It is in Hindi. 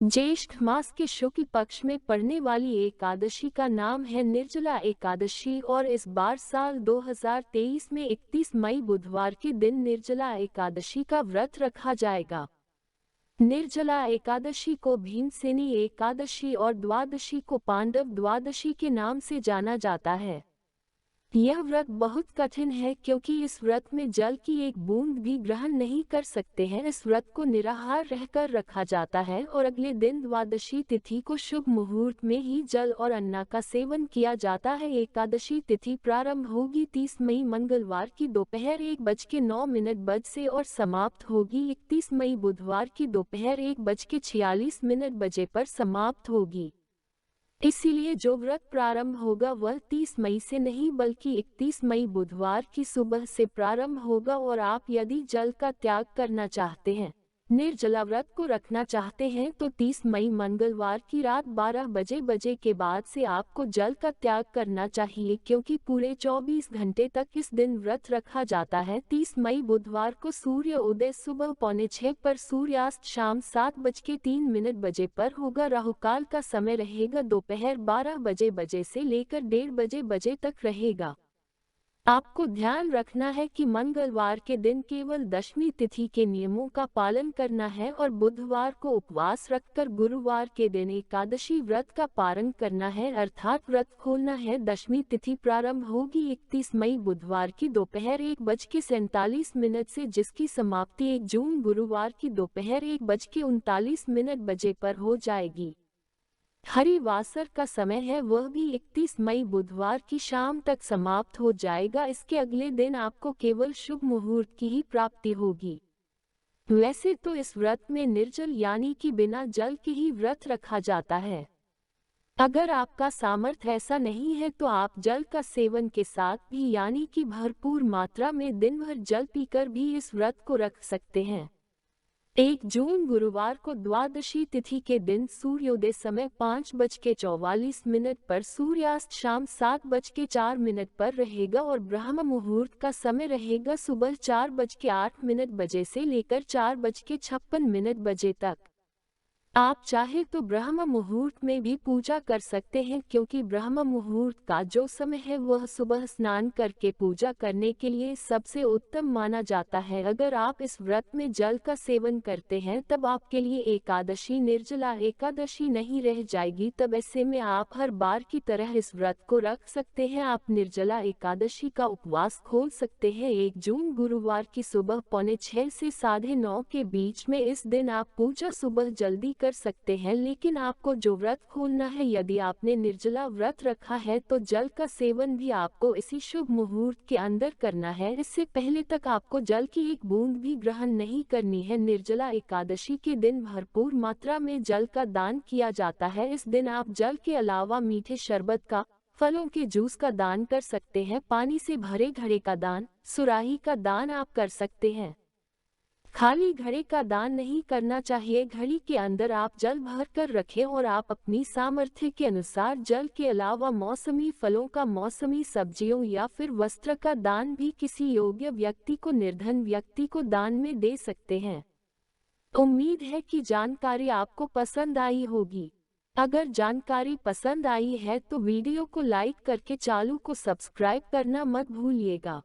ज्येष्ठ मास के शुक्ल पक्ष में पड़ने वाली एकादशी का नाम है निर्जला एकादशी और इस बार साल 2023 में 31 मई बुधवार के दिन निर्जला एकादशी का व्रत रखा जाएगा। निर्जला एकादशी को भीमसेनी एकादशी और द्वादशी को पांडव द्वादशी के नाम से जाना जाता है। यह व्रत बहुत कठिन है क्योंकि इस व्रत में जल की एक बूंद भी ग्रहण नहीं कर सकते हैं। इस व्रत को निराहार रहकर रखा जाता है और अगले दिन द्वादशी तिथि को शुभ मुहूर्त में ही जल और अन्ना का सेवन किया जाता है। एकादशी तिथि प्रारंभ होगी 30 मई मंगलवार की दोपहर 1:09 से और समाप्त होगी 31 मई बुधवार की दोपहर 1:46 पर समाप्त होगी। इसीलिए जो व्रत प्रारंभ होगा वह 30 मई से नहीं बल्कि 31 मई बुधवार की सुबह से प्रारंभ होगा। और आप यदि जल का त्याग करना चाहते हैं, निर्जला व्रत को रखना चाहते हैं तो 30 मई मंगलवार की रात 12 बजे के बाद से आपको जल का त्याग करना चाहिए क्योंकि पूरे 24 घंटे तक इस दिन व्रत रखा जाता है। 30 मई बुधवार को सूर्य उदय सुबह 5:45 पर, सूर्यास्त शाम 7:03 पर होगा। राहुकाल का समय रहेगा दोपहर 12 बजे से लेकर 1:30 बजे तक रहेगा। आपको ध्यान रखना है कि मंगलवार के दिन केवल दशमी तिथि के नियमों का पालन करना है और बुधवार को उपवास रखकर गुरुवार के दिन एकादशी व्रत का पारण करना है, अर्थात व्रत खोलना है। दशमी तिथि प्रारंभ होगी 31 मई बुधवार की दोपहर 1:47 से, जिसकी समाप्ति 1 जून गुरुवार की दोपहर 1:39 पर हो जाएगी। हरिवासर का समय है वह भी 31 मई बुधवार की शाम तक समाप्त हो जाएगा। इसके अगले दिन आपको केवल शुभ मुहूर्त की ही प्राप्ति होगी। वैसे तो इस व्रत में निर्जल यानी कि बिना जल के ही व्रत रखा जाता है। अगर आपका सामर्थ्य ऐसा नहीं है तो आप जल का सेवन के साथ भी यानी कि भरपूर मात्रा में दिन भर जल पीकर भी इस व्रत को रख सकते हैं। 1 जून गुरुवार को द्वादशी तिथि के दिन सूर्योदय समय 5:44 पर, सूर्यास्त शाम 7:04 पर रहेगा और ब्रह्म मुहूर्त का समय रहेगा सुबह 4:08 से लेकर 4:56 तक। आप चाहे तो ब्रह्म मुहूर्त में भी पूजा कर सकते हैं क्योंकि ब्रह्म मुहूर्त का जो समय है वह सुबह स्नान करके पूजा करने के लिए सबसे उत्तम माना जाता है। अगर आप इस व्रत में जल का सेवन करते हैं तब आपके लिए एकादशी निर्जला एकादशी नहीं रह जाएगी। तब ऐसे में आप हर बार की तरह इस व्रत को रख सकते हैं। आप निर्जला एकादशी का उपवास खोल सकते हैं 1 जून गुरुवार की सुबह 6:45 से 9:30 के बीच में। इस दिन आप पूजा सुबह जल्दी कर सकते हैं, लेकिन आपको जो व्रत खोलना है, यदि आपने निर्जला व्रत रखा है तो जल का सेवन भी आपको इसी शुभ मुहूर्त के अंदर करना है। इससे पहले तक आपको जल की एक बूंद भी ग्रहण नहीं करनी है। निर्जला एकादशी के दिन भरपूर मात्रा में जल का दान किया जाता है। इस दिन आप जल के अलावा मीठे शरबत का, फलों के जूस का दान कर सकते हैं। पानी से भरे घड़े का दान, सुराही का दान आप कर सकते हैं। खाली घड़े का दान नहीं करना चाहिए। घड़ी के अंदर आप जल भर कर रखें और आप अपनी सामर्थ्य के अनुसार जल के अलावा मौसमी फलों का, मौसमी सब्जियों या फिर वस्त्र का दान भी किसी योग्य व्यक्ति को, निर्धन व्यक्ति को दान में दे सकते हैं। उम्मीद है कि जानकारी आपको पसंद आई होगी। अगर जानकारी पसंद आई है तो वीडियो को लाइक करके चैनल को सब्सक्राइब करना मत भूलिएगा।